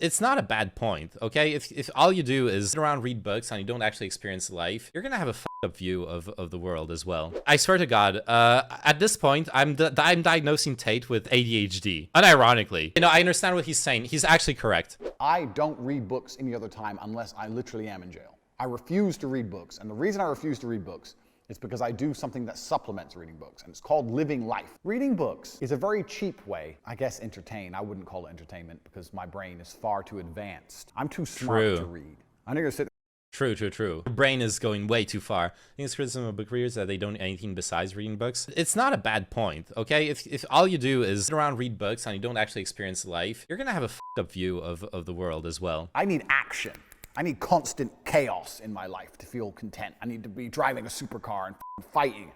it's not a bad point, okay? If all you do is sit around, read books, and you don't actually experience life, you're gonna have a fucked up view of the world as well. I swear to God, at this point, I'm diagnosing Tate with ADHD. Unironically. You know, I understand what he's saying. He's actually correct. I don't read books any other time unless I literally am in jail. I refuse to read books, and the reason I refuse to read books is because I do something that supplements reading books, and it's called living life. Reading books is a very cheap way, I guess, entertain. I wouldn't call it entertainment because my brain is far too advanced. I'm too smart to read. I'm gonna sit. True. Your brain is going way too far. I think it's criticism of book readers that they don't do anything besides reading books. It's not a bad point, okay? If all you do is sit around, read books, and you don't actually experience life, you're gonna have a fucked up view of the world as well. I need action. I need constant chaos in my life to feel content. I need to be driving a supercar and fighting,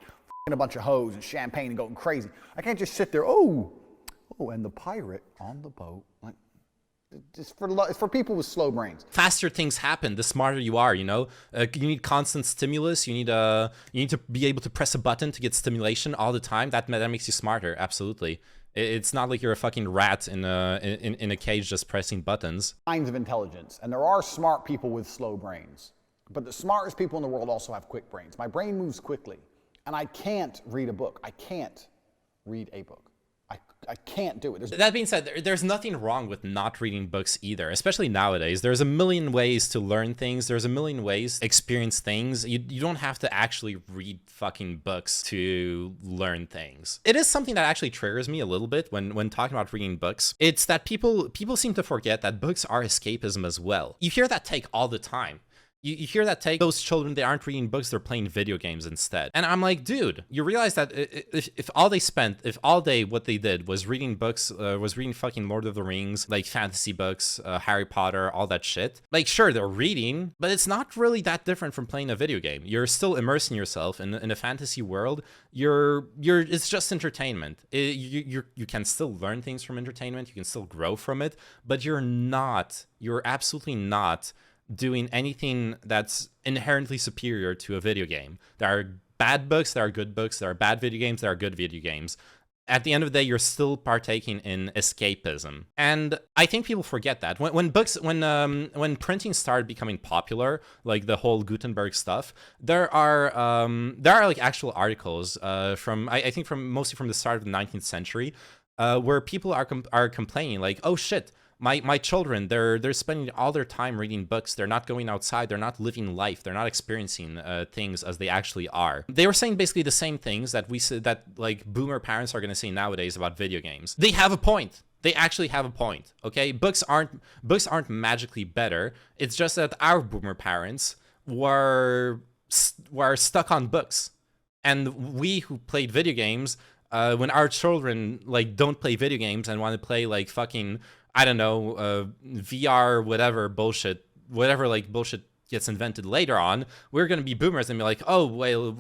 a bunch of hoes and champagne and going crazy. I can't just sit there, oh, and the pirate on the boat. Like, it's for people with slow brains. Faster things happen, the smarter you are, you know? You need constant stimulus. You need to be able to press a button to get stimulation all the time. That makes you smarter, absolutely. It's not like you're a fucking rat in a cage just pressing buttons. Kinds of intelligence, and there are smart people with slow brains. But the smartest people in the world also have quick brains. My brain moves quickly, and I can't read a book. I can't read a book. I can't do it. That being said, there's nothing wrong with not reading books either, especially nowadays. There's a million ways to learn things. There's a million ways to experience things. You don't have to actually read fucking books to learn things. It is something that actually triggers me a little bit when talking about reading books. It's that people seem to forget that books are escapism as well. You hear that take all the time. You hear that take, those children, they aren't reading books, they're playing video games instead. And I'm like, dude, you realize that if all day what they did was reading books, was reading fucking Lord of the Rings, like fantasy books, Harry Potter, all that shit. Like, sure, they're reading, but it's not really that different from playing a video game. You're still immersing yourself in a fantasy world. It's just entertainment. You can still learn things from entertainment. You can still grow from it, but you're absolutely not doing anything that's inherently superior to a video game. There are bad books, there are good books, there are bad video games, there are good video games. At the end of the day, you're still partaking in escapism. And I think people forget that. When printing started becoming popular, like the whole Gutenberg stuff, there are like actual articles from mostly from the start of the 19th century, where people are complaining like, oh shit, my children, they're spending all their time reading books. They're not going outside. They're not living life. They're not experiencing things as they actually are. They were saying basically the same things that like boomer parents are going to say nowadays about video games. They have a point. They actually have a point. Okay, books aren't magically better. It's just that our boomer parents were stuck on books, and we who played video games, when our children like don't play video games and want to play like fucking, I don't know, VR, whatever bullshit gets invented later on, we're going to be boomers and be like, oh, well,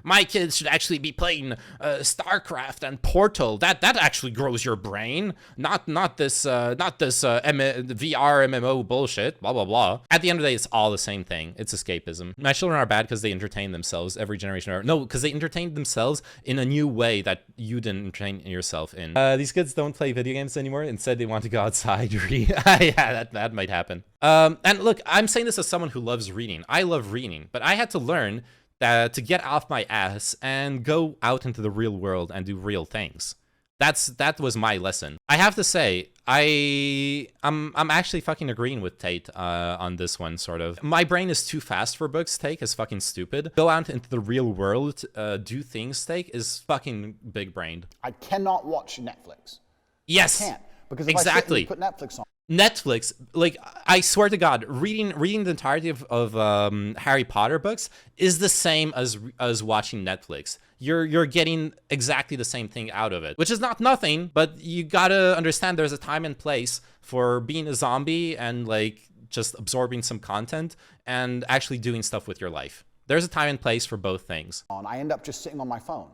my kids should actually be playing StarCraft and Portal. That actually grows your brain, not this VR MMO bullshit, blah, blah, blah. At the end of the day, it's all the same thing. It's escapism. My children are bad because they entertain themselves every generation. No, because they entertain themselves in a new way that you didn't entertain yourself in. These kids don't play video games anymore. Instead, they want to go outside. Yeah, that might happen. And look, I'm saying this as someone who loves reading. I love reading, but I had to learn that to get off my ass and go out into the real world and do real things. That was my lesson. I have to say, I'm actually fucking agreeing with Tate on this one, sort of. My brain is too fast for books, Take is fucking stupid. Go out into the real world, do things, Take is fucking big brained. I cannot watch Netflix. Yes, I can't, because if exactly. I sit and put Netflix on. Netflix, like, I swear to God, reading the entirety of Harry Potter books is the same as watching Netflix. You're getting exactly the same thing out of it, which is not nothing, but you gotta understand there's a time and place for being a zombie and like just absorbing some content and actually doing stuff with your life. There's a time and place for both things. I end up just sitting on my phone,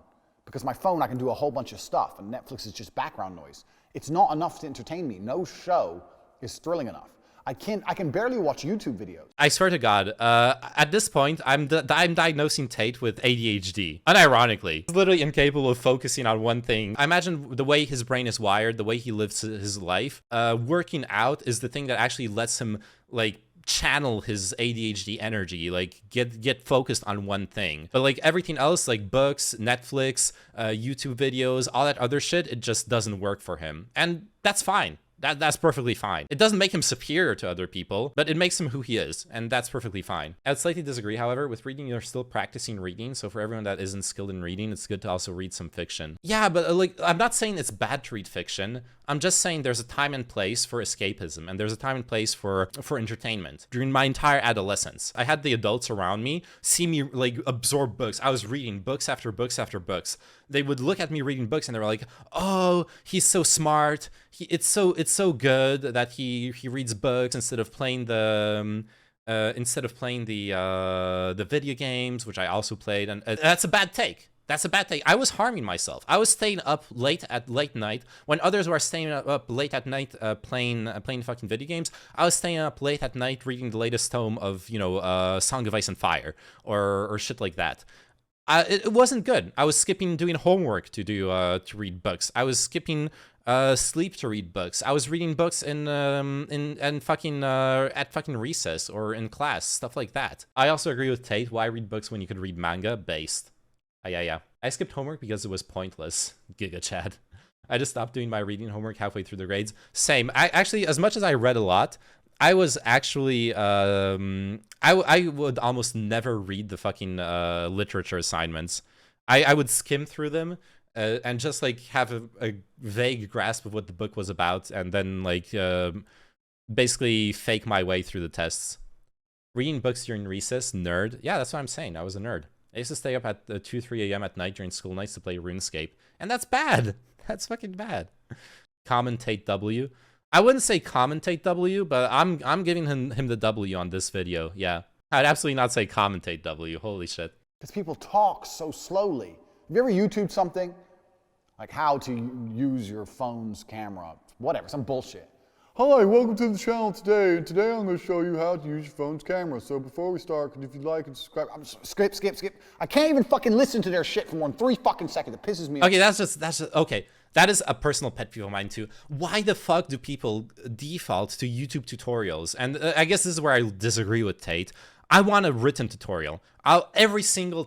because my phone I can do a whole bunch of stuff, and Netflix is just background noise. It's not enough to entertain me. No show is thrilling enough. I can barely watch YouTube videos. I swear to God, at this point, I'm diagnosing Tate with ADHD. Unironically, he's literally incapable of focusing on one thing. I imagine the way his brain is wired, the way he lives his life, working out is the thing that actually lets him, like, channel his ADHD energy, like get focused on one thing. But like everything else, like books, Netflix, YouTube videos, all that other shit, it just doesn't work for him. And that's fine. That's perfectly fine. It doesn't make him superior to other people, but it makes him who he is, and that's perfectly fine. I would slightly disagree, however. With reading, you're still practicing reading, so for everyone that isn't skilled in reading, it's good to also read some fiction. Yeah, but like, I'm not saying it's bad to read fiction. I'm just saying there's a time and place for escapism, and there's a time and place for entertainment. During my entire adolescence, I had the adults around me see me like absorb books. I was reading books after books after books. They would look at me reading books and they were like, "Oh, he's so smart. It's so good that he reads books instead of playing the video games, which I also played." And that's a bad take. That's a bad take. I was harming myself. I was staying up late night when others were staying up late at night playing fucking video games. I was staying up late at night reading the latest tome of, you know, Song of Ice and Fire or shit like that. It wasn't good. I was skipping doing homework to read books. I was skipping sleep to read books. I was reading books at fucking recess or in class, stuff like that. I also agree with Tate. Why read books when you could read manga? Based. Yeah. I skipped homework because it was pointless. Giga Chad. I just stopped doing my reading homework halfway through the grades. Same. I actually, as much as I read a lot, I was actually I would almost never read the fucking literature assignments. I would skim through them and just like have a vague grasp of what the book was about, and then like basically fake my way through the tests. Reading books during recess, nerd. Yeah, that's what I'm saying. I was a nerd. I used to stay up at 2, 3 a.m. at night during school nights to play RuneScape, and that's bad. That's fucking bad. Commentate W. I wouldn't say commentate W, but I'm giving him the W on this video. Yeah, I'd absolutely not say commentate W. Holy shit. Because people talk so slowly. Have you ever YouTubed something? Like how to use your phone's camera, whatever, some bullshit. Hi, welcome to the channel today, and today I'm going to show you how to use your phone's camera. So before we start, if you like and subscribe, skip. I can't even fucking listen to their shit for more than 3 fucking seconds. It pisses me off. Okay, that's just okay. That is a personal pet peeve of mine too. Why the fuck do people default to YouTube tutorials? And I guess this is where I disagree with Tate. I want a written tutorial. Every single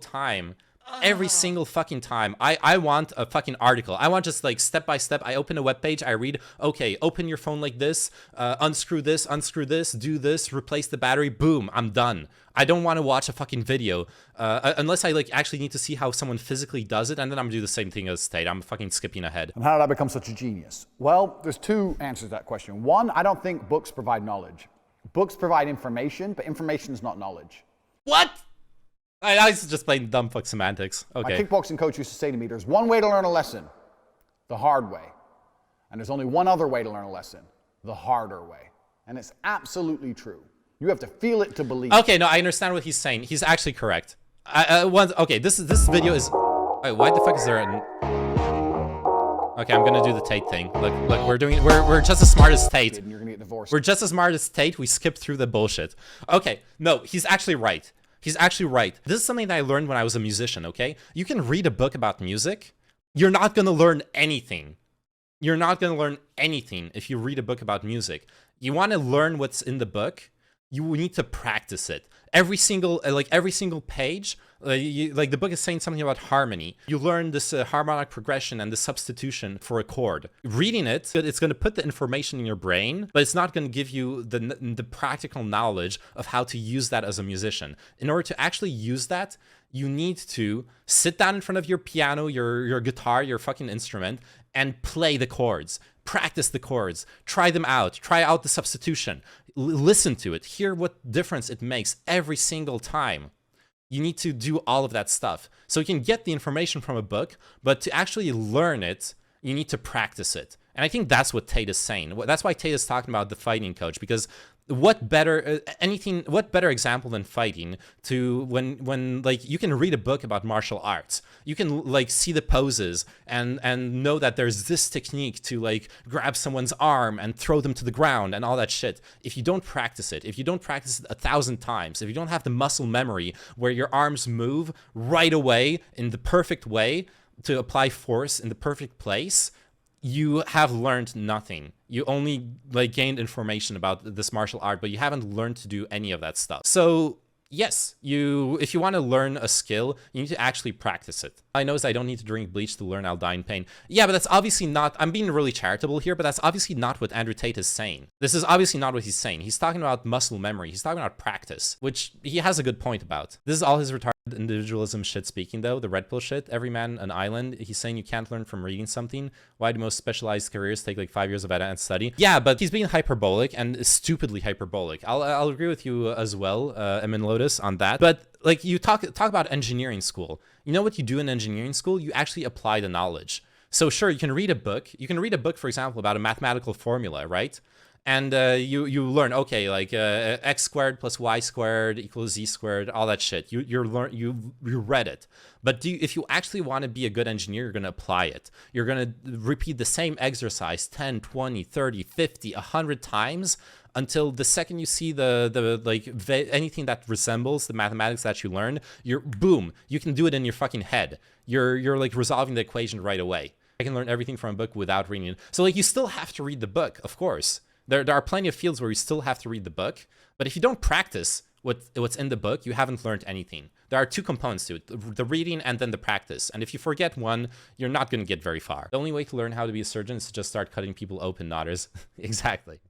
fucking time, I want a fucking article. I want just like step by step. I open a web page, I read, okay, open your phone like this, unscrew this, do this, replace the battery, boom, I'm done. I don't want to watch a fucking video unless I like actually need to see how someone physically does it, and then I'm gonna do the same thing as Tate. I'm fucking skipping ahead. And how did I become such a genius? Well, there's 2 answers to that question. One, I don't think books provide knowledge. Books provide information, but information is not knowledge. What? I was just playing dumb fuck semantics. Okay. My kickboxing coach used to say to me, there's one way to learn a lesson, the hard way. And there's only one other way to learn a lesson, the harder way. And it's absolutely true. You have to feel it to believe. Okay, no, I understand what he's saying. He's actually correct. Okay, this video is... Wait, why the fuck is there an... Okay, I'm gonna do the Tate thing. Look, we're just as smart as Tate. You're gonna get divorced. We're just as smart as Tate. We skipped through the bullshit. Okay, no, he's actually right. He's actually right. This is something that I learned when I was a musician, okay? You can read a book about music. You're not gonna learn anything. You're not gonna learn anything if you read a book about music. You wanna learn what's in the book, you need to practice it. Every single page, like the book is saying something about harmony. You learn this harmonic progression and the substitution for a chord. Reading it, it's going to put the information in your brain, but it's not going to give you the practical knowledge of how to use that as a musician. In order to actually use that, you need to sit down in front of your piano, your guitar, your fucking instrument, and play the chords. Practice the chords, try them out, try out the substitution, listen to it, hear what difference it makes every single time. You need to do all of that stuff. So you can get the information from a book, but to actually learn it, you need to practice it. And I think that's what Tate is saying. That's why Tate is talking about the fighting coach, because What better what better example than fighting to when like you can read a book about martial arts, you can like see the poses and know that there's this technique to like grab someone's arm and throw them to the ground and all that shit. If you don't practice it, if you don't practice it 1,000 times, if you don't have the muscle memory where your arms move right away in the perfect way to apply force in the perfect place, you have learned nothing. You only like gained information about this martial art, but you haven't learned to do any of that stuff. So yes, if you want to learn a skill, you need to actually practice it. I noticed I don't need to drink bleach to learn I'll die in pain. Yeah, but that's obviously not, I'm being really charitable here, but that's obviously not what Andrew Tate is saying. This is obviously not what he's saying. He's talking about muscle memory. He's talking about practice, which he has a good point about. This is all his retarded individualism shit speaking though, the red pill shit. Every man an island. He's saying you can't learn from reading something. Why do most specialized careers take like 5 years of advanced study? Yeah, but he's being hyperbolic and stupidly hyperbolic. I'll agree with you as well, Emin Lotus, on that. But like you talk about engineering school. You know what you do in engineering school? You actually apply the knowledge. So sure, you can read a book. You can read a book, for example, about a mathematical formula, right? And you learn, okay, like x squared plus y squared equals z squared, all that shit. You read it. But if you actually want to be a good engineer, you're going to apply it. You're going to repeat the same exercise 10, 20, 30, 50, 100 times until the second you see anything that resembles the mathematics that you learned, boom, you can do it in your fucking head. You're like resolving the equation right away. I can learn everything from a book without reading it. So like you still have to read the book, of course. There are plenty of fields where you still have to read the book, but if you don't practice what's in the book, you haven't learned anything. There are two components to it, the reading and then the practice. And if you forget one, you're not going to get very far. The only way to learn how to be a surgeon is to just start cutting people open, nodders. Exactly.